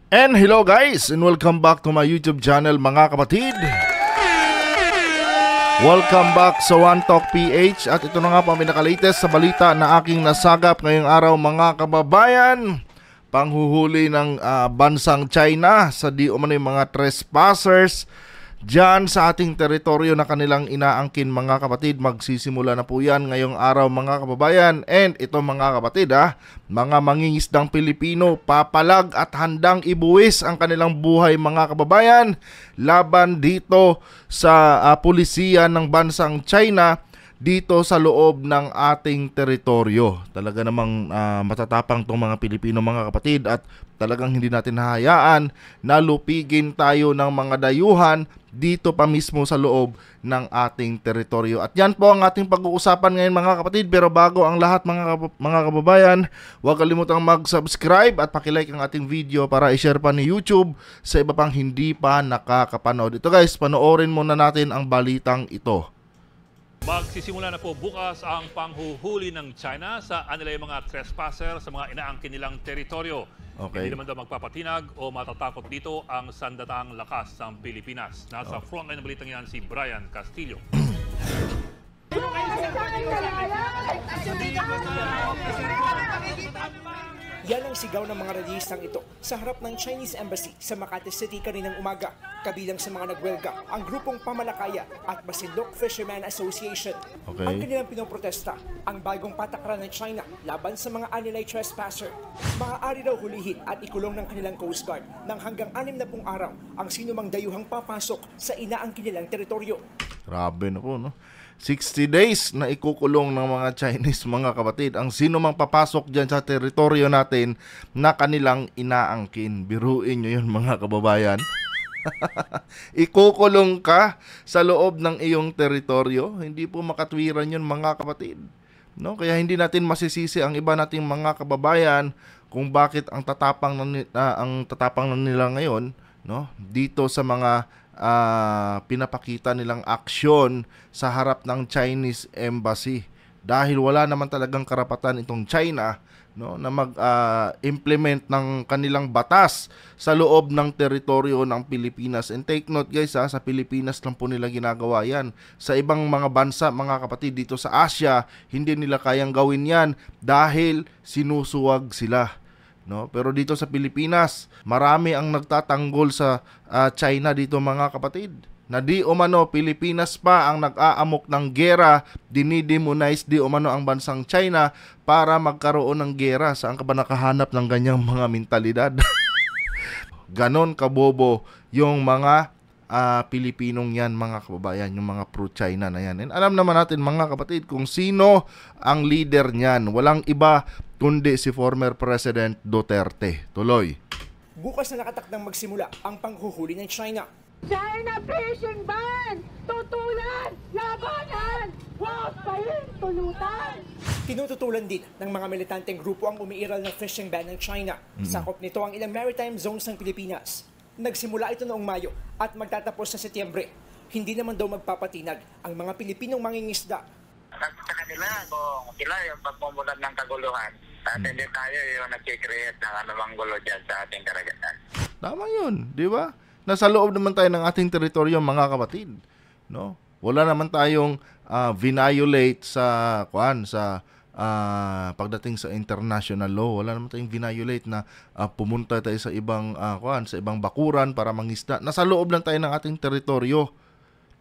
And hello guys, and welcome back to my YouTube channel mga kapatid. Welcome back sa One Talk PH. At ito na nga po ang pinaka-latest sa balita na aking nasagap ngayong araw mga kababayan. Panghuhuli ng bansang China sa di umano'y mga trespassers dyan sa ating teritoryo na kanilang inaangkin mga kapatid. Magsisimula na po yan ngayong araw mga kababayan. And ito mga kapatid mga mangingisdang Pilipino papalag at handang ibuwis ang kanilang buhay mga kababayan laban dito sa pulisiya ng bansang China dito sa loob ng ating teritoryo. Talaga namang matatapang tong mga Pilipino mga kapatid at talagang hindi natin hahayaan na lupigin tayo ng mga dayuhan dito pa mismo sa loob ng ating teritoryo. At yan po ang ating pag-uusapan ngayon mga kapatid. Pero bago ang lahat mga kababayan, huwag kalimutang mag-subscribe at pakilike ang ating video para i-share pa ni YouTube sa iba pang hindi pa nakakapanood. Ito guys, panoorin muna natin ang balitang ito. Magsisimula na po bukas ang panghuhuli ng China sa anilay mga trespasser sa mga inaangkin nilang teritoryo. Okay. Hindi naman daw magpapatinag o matatakot dito ang sandatahang lakas ng Pilipinas. Nasa frontline ng balitang yan si Brian Castillo. Yan ang sigaw ng mga rallyistang ito sa harap ng Chinese Embassy sa Makati City kaninang umaga. Kabilang sa mga nagwelga ang grupong Pamalakaya at Masinloc Fisherman Association. Okay. Ang kanilang pinoprotesta, ang bagong patakaran ng China laban sa mga anilay trespasser. Maaari daw hulihin at ikulong ng kanilang Coast Guard ng hanggang 60 araw ang sinumang dayuhang papasok sa inaangkin nilang teritoryo. Grabe na po, no? 60 days na ikukulong ng mga Chinese mga kapatid ang sino mang papasok dyan sa teritoryo natin na kanilang inaangkin. Biruin nyo yun mga kababayan. Ikukulong ka sa loob ng iyong teritoryo. Hindi po makatwiran yun mga kapatid, no? Kaya hindi natin masisisi ang iba nating mga kababayan kung bakit ang tatapang na nila ngayon, no? Dito sa mga pinapakita nilang aksyon sa harap ng Chinese Embassy dahil wala naman talagang karapatan itong China, no, na mag-implement ng kanilang batas sa loob ng teritoryo ng Pilipinas. And take note guys, sa Pilipinas lang po nila ginagawa yan. Sa ibang mga bansa mga kapatid dito sa Asia, hindi nila kayang gawin yan dahil sinusuwag sila, no? Pero dito sa Pilipinas, marami ang nagtatanggol sa China dito mga kapatid. Na di umano Pilipinas pa ang nag-aamok ng gera, dinidemonize di umano ang bansang China para magkaroon ng gera. Saan ka ba nakahanap ng ganyang mga mentalidad? Ganon kabobo yung mga Pilipinong yan mga kababayan, yung mga pro-China na yan. And alam naman natin mga kapatid kung sino ang leader niyan. Walang iba kundi si former President Duterte. Tuloy. Bukas na nakatakdang magsimula ang panghuhuli ng China. China fishing ban! Tutulan! Labanan! Huwag kayong tulutan! Tinututulan din ng mga militanteng grupo ang umiiral na fishing ban ng China. Sakop nito ang ilang maritime zones ng Pilipinas. Nagsimula ito noong Mayo at magtatapos sa Setyembre. Hindi naman daw magpapatinag ang mga Pilipinong mangingisda. Sa kanila, kung sila yung pagmumulat ng kaguluhan, at hindi tayo yung nag-create ng anumang gulo dyan sa ating karagatan. Tama yun, di ba? Nasa loob naman tayo ng ating teritoryo mga kapatid, no? Wala naman tayong violate sa pagdating sa international law. Wala naman tayong violate na pumunta tayo sa ibang sa ibang bakuran para mangisda. Nasa loob lang tayo ng ating teritoryo,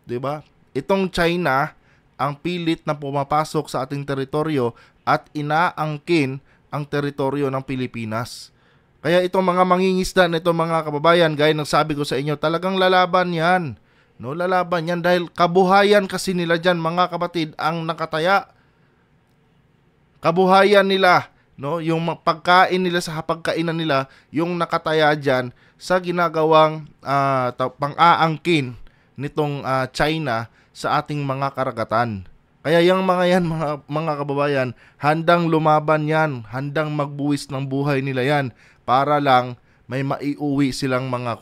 'di ba? Itong China ang pilit na pumapasok sa ating teritoryo at inaangkin ang teritoryo ng Pilipinas. Kaya itong mga mangingisda na itong mga kababayan, gaya ng sabi ko sa inyo, talagang lalaban yan. No, lalaban yan dahil kabuhayan kasi nila dyan mga kapatid ang nakataya. Kabuhayan nila, no, yung pagkain nila sa hapagkainan nila, yung nakataya dyan sa ginagawang pang-aangkin nitong China sa ating mga karagatan. Kaya yung mga yan mga kababayan, handang lumaban yan, handang magbuwis ng buhay nila yan para lang may maiuwi silang mga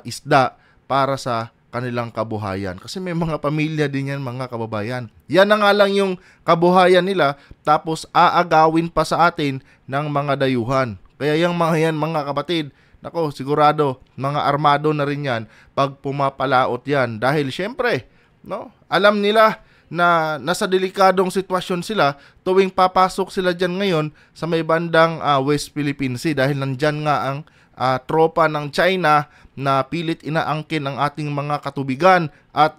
isda para sa kanilang kabuhayan. Kasi may mga pamilya din yan mga kababayan. Yan na nga lang yung kabuhayan nila, tapos aagawin pa sa atin ng mga dayuhan. Kaya yung mga yan, mga kapatid, nako, sigurado, mga armado na rin yan pag pumapalaot yan. Dahil syempre, no, alam nila na nasa delikadong sitwasyon sila tuwing papasok sila dyan ngayon sa may bandang West Philippine Sea. Dahil nandyan nga ang tropa ng China na pilit inaangkin ang ating mga katubigan at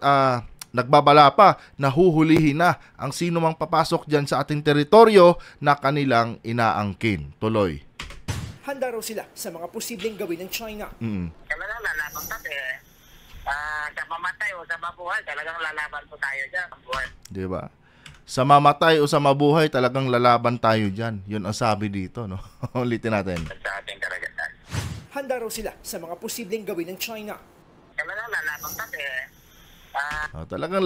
nagbabala pa na huhulihin na ang sino mang papasok dyan sa ating teritoryo na kanilang inaangkin. Tuloy. Handa raw sila sa mga posibleng gawin ng China. Talagang lalaban kasi sa mamatay o sa mabuhay, talagang lalaban po tayo dyan. Diba? Sa mamatay o sa mabuhay, talagang lalaban tayo dyan. Yun ang sabi dito, no? Ulitin natin. Sa ating karagatan. Handa raw sila sa mga posibleng gawin ng China. Talagang lalaban kasi Talagang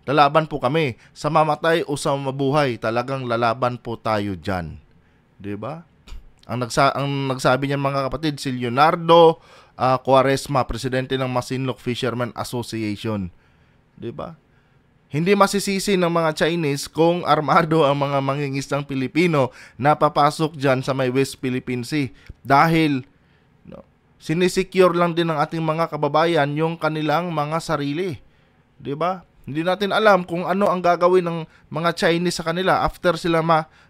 lalaban po kami. Sa mamatay o sa mabuhay, talagang lalaban po tayo dyan. Diba? Ang nagsabi niyan, mga kapatid, si Leonardo Quaresma, presidente ng Masinloc Fishermen Association. 'Di ba? Hindi masisisi ng mga Chinese kung armado ang mga mangingisdang Pilipino na papasok diyan sa may West Philippine Sea dahil sinisecure lang din ng ating mga kababayan yung kanilang mga sarili. 'Di ba? Hindi natin alam kung ano ang gagawin ng mga Chinese sa kanila after sila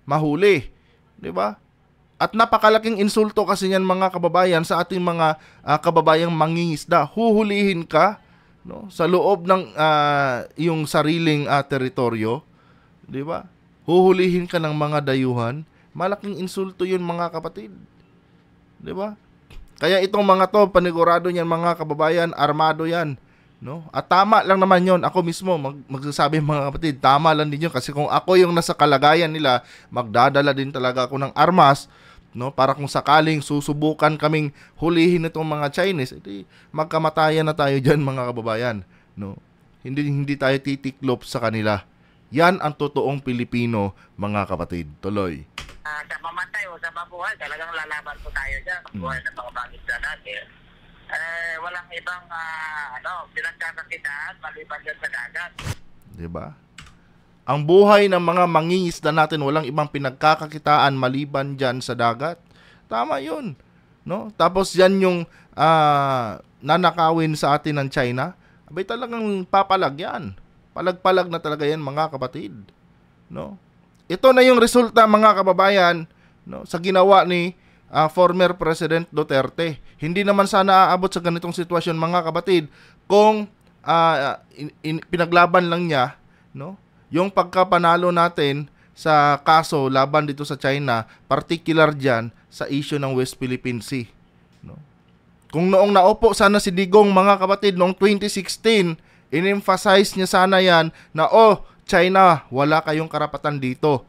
mahuli. 'Di ba? At napakalaking insulto kasi niyan, mga kababayan, sa ating mga kababayang mangingisda. Huhulihin ka, no, sa loob ng iyong sariling teritoryo, 'di ba? Huhulihin ka ng mga dayuhan. Malaking insulto 'yun, mga kapatid. 'Di ba? Kaya itong mga to, panigurado niyan, mga kababayan, armado 'yan, no? At tama lang naman 'yon. Ako mismo magsasabi, mga kapatid, tama lang din 'yon kasi kung ako yung nasa kalagayan nila, magdadala din talaga ako ng armas, no, para kung sakaling susubukan kaming hulihin itong mga Chinese, edi magkamatayan na tayo diyan, mga kababayan, no. Hindi tayo titiklop sa kanila. Yan ang totoong Pilipino, mga kapatid. Tuloy. sa mamatay o sa mabuhay, talagang lalaban po tayo dyan. Buhay ng mga mangisda natin. Walang ibang pinagkakakitaan maliban dyan sa dagat. Diba? Ang buhay ng mga mangingisda natin, walang ibang pinagkakakitaan maliban dyan sa dagat. Tama yun. No? Tapos yan yung nanakawin sa atin ng China. Abay, talagang papalag yan. Palag-palag na talaga yan, mga kapatid. No? Ito na yung resulta, mga kababayan, no, sa ginawa ni former President Duterte. Hindi naman sana aabot sa ganitong sitwasyon, mga kapatid, kung pinaglaban lang niya, no, yung pagkapanalo natin sa kaso laban dito sa China, particular dyan sa issue ng West Philippine Sea. No? Kung noong naupo sana si Digong, mga kapatid, noong 2016, in-emphasize niya sana yan na, China, wala kayong karapatan dito.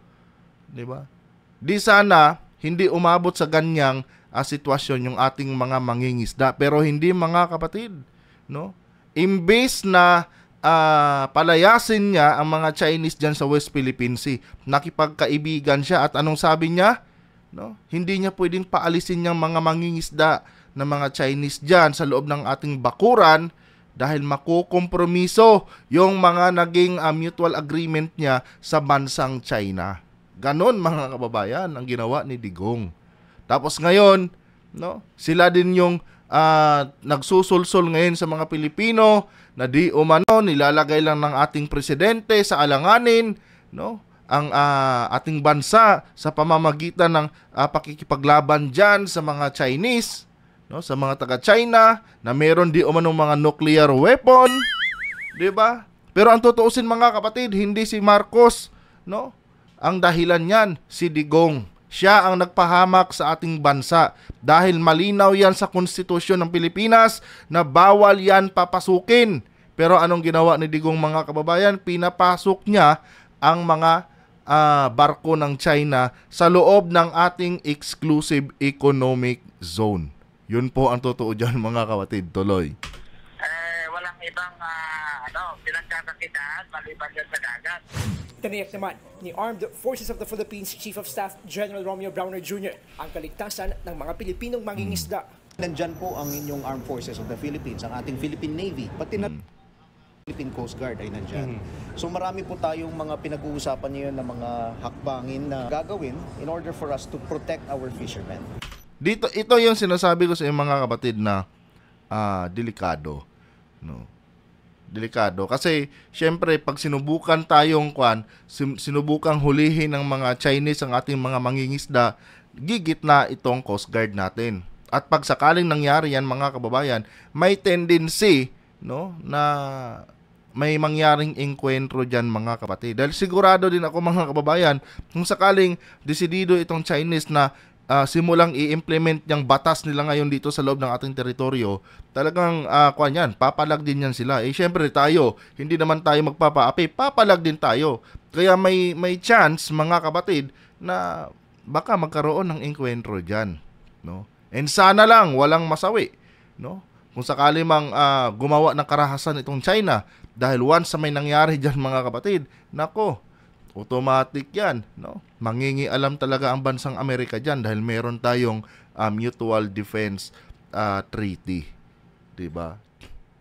Diba? Di sana hindi umabot sa ganyang sitwasyon yung ating mga mangingisda. Pero hindi, mga kapatid, no? Imbes na palayasin niya ang mga Chinese dyan sa West Philippine Sea, nakipagkaibigan siya, at anong sabi niya? No? Hindi niya pwedeng paalisin niyang mga mangingisda ng mga Chinese dyan sa loob ng ating bakuran dahil makukompromiso yung mga naging mutual agreement niya sa bansang China. Ganon, mga kababayan, ang ginawa ni Digong. Tapos ngayon, no, sila din yung nagsusulsol ngayon sa mga Pilipino na di umano nilalagay lang ng ating presidente sa alanganin, no, ang ating bansa sa pamamagitan ng pakikipaglaban dyan sa mga Chinese, no, sa mga taga-China na meron di umanong mga nuclear weapon, 'di ba? Pero ang tutuusin, mga kapatid, hindi si Marcos, no? Ang dahilan niyan si Digong. Siya ang nagpahamak sa ating bansa dahil malinaw yan sa konstitusyon ng Pilipinas na bawal yan papasukin. Pero anong ginawa ni Digong, mga kababayan? Pinapasok niya ang mga barko ng China sa loob ng ating exclusive economic zone. Yun po ang totoo dyan, mga kapatid. Tuloy. Walang ibang pinagkakakitaan maliban dyan sa dagat. Tiniyak naman ni Armed Forces of the Philippines Chief of Staff General Romeo Browner Jr. ang kaligtasan ng mga Pilipinong mangingisda. Nandyan po ang inyong Armed Forces of the Philippines, ang ating Philippine Navy, pati na Philippine Coast Guard ay nandyan. So marami po tayong mga pinag-uusapan ngayon na mga hakbangin na gagawin in order for us to protect our fishermen. Dito, ito yung sinasabi ko sa inyo mga kapatid na delikado. No? Delikado. Kasi, syempre, pag sinubukan tayong sinubukang hulihin ng mga Chinese ang ating mga mangingisda, gigit na itong Coast Guard natin. At pag sakaling nangyari yan, mga kababayan, may tendency, no, na may mangyaring engkwentro dyan, mga kapatid. Dahil sigurado din ako, mga kababayan, kung sakaling desidido itong Chinese na simulang i-implement yung batas nila ngayon dito sa loob ng ating teritoryo, talagang papalag din yan sila. Syempre tayo, hindi naman tayo magpapaapi, papalag din tayo. Kaya may chance, mga kapatid, na baka magkaroon ng engkwentro dyan, no? And sana lang walang masawi, no? Kung sakali mang gumawa ng karahasan itong China, dahil once sa may nangyari dyan, mga kapatid, nako, automatic yan, no? Mangingialam talaga ang bansang Amerika dyan dahil meron tayong Mutual Defense Treaty. Diba?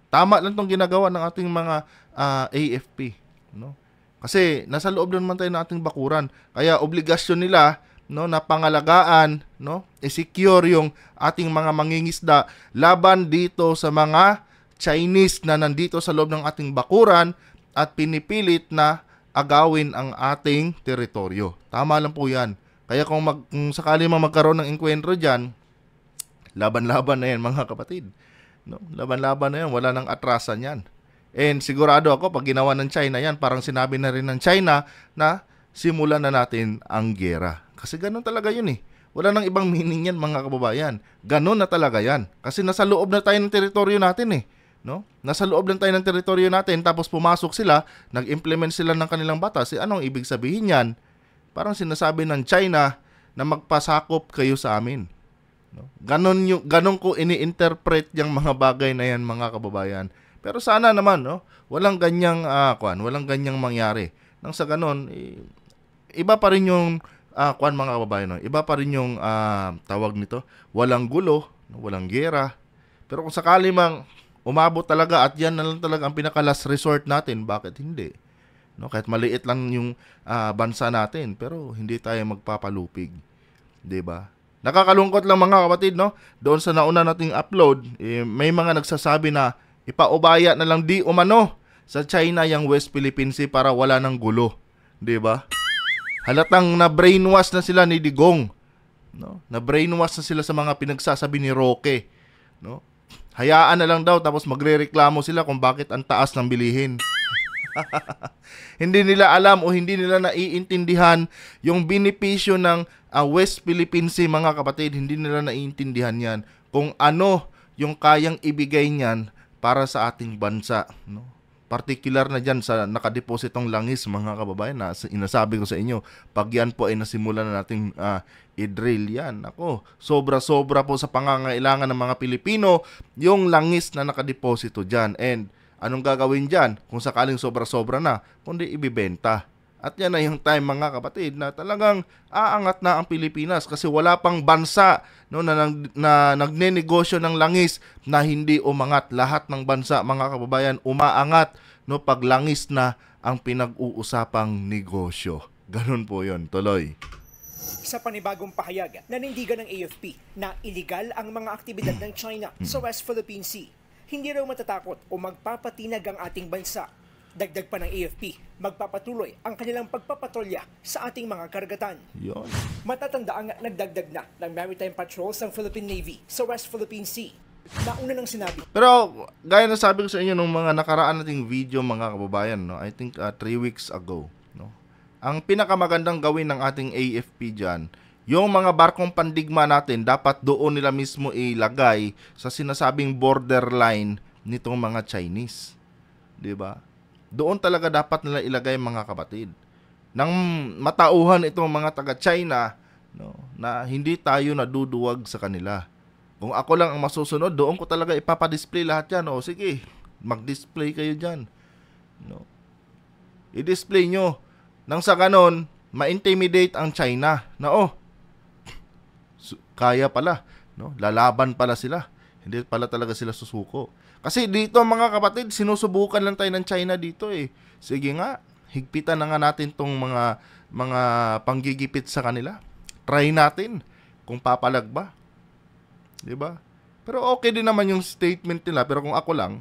Tama lang tong ginagawa ng ating mga AFP, no? Kasi nasa loob naman tayo ng ating bakuran. Kaya obligasyon nila, no, na pangalagaan, no, i-secure yung ating mga mangingisda laban dito sa mga Chinese na nandito sa loob ng ating bakuran at pinipilit na agawin ang ating teritoryo. Tama lang po yan. Kaya kung sakali magkaroon ng engkwentro dyan, laban-laban na yan, mga kapatid. No? Laban-laban na yan. Wala nang atrasan yan. And sigurado ako, pag ginawa ng China yan, parang sinabi na rin ng China na simulan na natin ang giyera. Kasi ganun talaga yun eh. Wala nang ibang meaning yan, mga kababayan. Ganun na talaga yan. Kasi nasa loob na tayo ng teritoryo natin eh. No? Nasa loob lang tayo ng teritoryo natin, tapos pumasok sila, nag-implement sila ng kanilang batas. Anong ibig sabihin yan? Parang sinasabi ng China na magpasakop kayo sa amin. No? Ganon ko ini-interpret yung mga bagay na yan, mga kababayan. Pero sana naman, no, walang ganyang mangyari. Nang sa ganon, iba pa rin yung mga kababayan, no? Iba pa rin yung tawag nito, walang gulo, walang giyera. Pero kung sakali mang umabot talaga at yan na lang talaga ang pinaka-last resort natin, bakit hindi? No, kahit maliit lang yung bansa natin, pero hindi tayo magpapalupig. 'Di ba? Nakakalungkot lang, mga kapatid, no? Doon sa nauna nating upload, may mga nagsasabi na ipaubaya na lang di umano sa China yung West Philippine Sea para wala ng gulo. 'Di ba? Halatang na-brainwash na sila ni Digong. No? Na-brainwash na sila sa mga pinagsasabi ni Roque. No? Hayaan na lang daw, tapos magrereklamo sila kung bakit ang taas ng bilihin. Hindi nila alam o hindi nila naiintindihan yung benepisyo ng West Philippine Sea, mga kapatid. Hindi nila naiintindihan yan. Kung ano yung kayang ibigay niyan para sa ating bansa. No? Particular na dyan sa nakadepositong langis, mga kababayan, na inasabi ko sa inyo, pag yan po ay nasimulan na nating i-drill yan. Ako, sobra-sobra po sa pangangailangan ng mga Pilipino yung langis na nakadeposito dyan. And anong gagawin dyan kung sakaling sobra-sobra na? Kundi ibibenta. At yan na yung time, mga kapatid, na talagang aangat na ang Pilipinas kasi wala pang bansa, no, na nagnenegosyo ng langis na hindi umangat. Lahat ng bansa, mga kababayan, umaangat, no, pag langis na ang pinag-uusapang negosyo. Ganun po yun. Tuloy. Sa panibagong pahayag, nanindigan ng AFP na iligal ang mga aktibidad ng China sa West Philippine Sea. Hindi raw matatakot o magpapatinag ang ating bansa. Dagdag pa ng AFP, magpapatuloy ang kanilang pagpapatrolya sa ating mga karagatan. Yun. Matatanda ang nagdagdag na ng maritime patrols ng Philippine Navy sa West Philippine Sea. Nauna nang sinabi. Pero gaya na sabi ko sa inyo nung mga nakaraan nating video, mga kababayan, no, I think 3 weeks ago, no, ang pinakamagandang gawin ng ating AFP dyan, yung mga barkong pandigma natin, dapat doon nila mismo ilagay sa sinasabing borderline nitong mga Chinese. 'Di ba? Doon talaga dapat nila ilagay, mga kapatid. Nang matauhan itong mga taga-China, no, na hindi tayo naduduwag sa kanila. Kung ako lang ang masusunod, doon ko talaga ipapadisplay lahat yan. O sige, mag-display kayo dyan. No. I-display nyo. Nang sa ganon, ma-intimidate ang China. Na kaya pala. No? Lalaban pala sila. Hindi pala talaga sila susuko. Kasi dito, mga kapatid, sinusubukan lang tayo ng China dito eh. Sige nga, higpitan na nga natin tong mga panggigipit sa kanila. Try natin kung papalag ba. 'Di ba? Pero okay din naman yung statement nila, pero kung ako lang,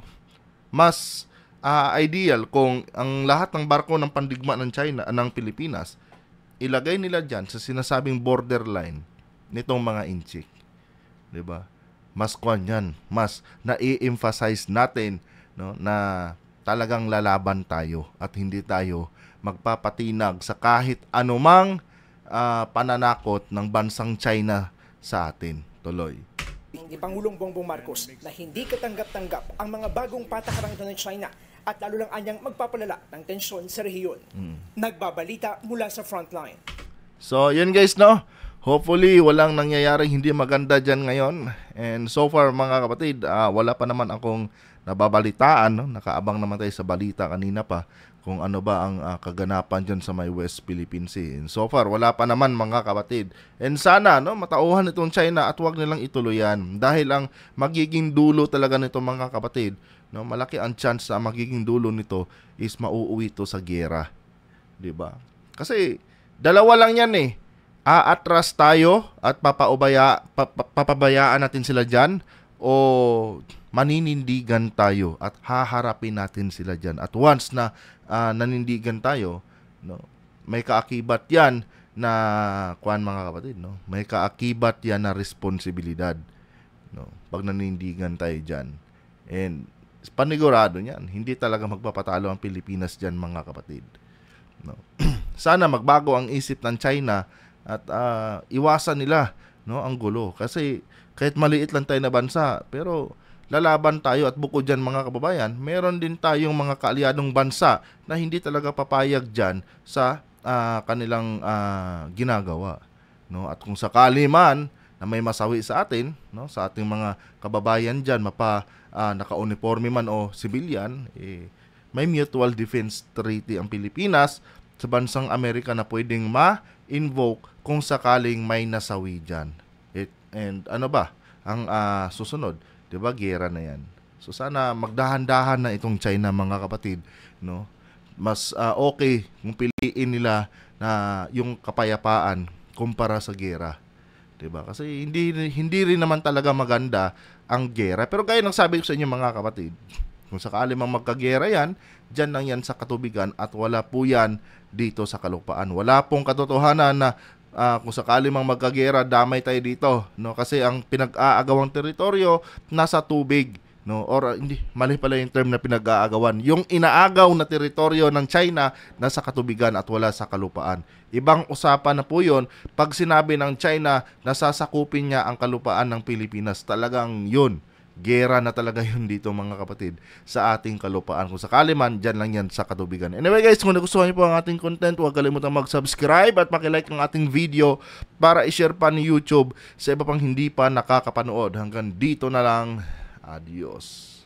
mas ideal kung ang lahat ng barko ng pandigma ng China, ng Pilipinas, ilagay nila diyan sa sinasabing borderline nitong mga inchik. 'Di ba? Mas kwan yan, mas na-emphasize natin, no, na talagang lalaban tayo at hindi tayo magpapatinag sa kahit anumang pananakot ng bansang China sa atin. Tuloy. Ni Pangulong Bongbong Marcos na hindi katanggap-tanggap ang mga bagong patakarang ito ng China at lalo lang anyang magpapalala ng tensyon sa rehiyon. Nagbabalita mula sa frontline. So, yun guys, no? Hopefully, walang nangyayaring hindi maganda dyan ngayon. And so far, mga kapatid, wala pa naman akong nababalitaan. No? Nakaabang naman tayo sa balita kanina pa kung ano ba ang kaganapan dyan sa may West Philippine Sea. And so far, wala pa naman mga kapatid. And sana, no, matauhan itong China at huwag nilang ituloyan. Dahil ang magiging dulo talaga nito mga kapatid, no, malaki ang chance na magiging dulo nito is mauuwi ito sa giyera. Diba? Kasi, dalawa lang yan eh. Aatras tayo at papabayaan natin sila dyan, o maninindigan tayo at haharapin natin sila dyan. At once na nanindigan tayo, no, may kaakibat yan na mga kapatid, no, may kaakibat yan na responsibilidad, no, pag nanindigan tayo dyan. And panigurado niyan, hindi talaga magpapatalo ang Pilipinas dyan mga kapatid, no. Sana magbago ang isip ng China at iwasan nila, no, ang gulo. Kasi kahit maliit lang tayo na bansa, pero lalaban tayo at bukod dyan mga kababayan, meron din tayong mga kaalyadong bansa na hindi talaga papayag dyan sa kanilang ginagawa, no. At kung sakali man na may masawi sa atin, no, sa ating mga kababayan dyan, naka-uniforme man o civilian, may mutual defense treaty ang Pilipinas sa bansang Amerika na pwedeng ma-invoke kung sakaling may nasawi dyan. And ano ba ang susunod? 'Di ba, giyera na 'yan. So sana magdahan-dahan na itong China mga kapatid, no? Mas okay kung piliin nila na yung kapayapaan kumpara sa giyera. 'Di ba? Kasi hindi rin naman talaga maganda ang giyera. Pero gaya ng sabi ko sa inyo mga kapatid, kung sakali mang magkagiyera 'yan, diyan lang 'yan sa katubigan at wala po 'yan dito sa kalupaan. Wala pong katotohanan na kung sakali mang magkagera, damay tayo dito, no? Kasi ang pinag-aagawang teritoryo nasa tubig, no? Or hindi, mali pala yung term na pinag-aagawan. Yung inaagaw na teritoryo ng China nasa katubigan at wala sa kalupaan. Ibang usapan na po 'yon pag sinabi ng China na sasakupin niya ang kalupaan ng Pilipinas. Talagang 'yun. Gera na talaga yun dito mga kapatid sa ating kalupaan. Kung sakali man, dyan lang yan sa katubigan. Anyway guys, kung nagustuhan niyo po ang ating content, huwag kalimutan mag-subscribe at pakilike ang ating video para i-share pa ni YouTube sa iba pang hindi pa nakakapanood. Hanggang dito na lang. Adios.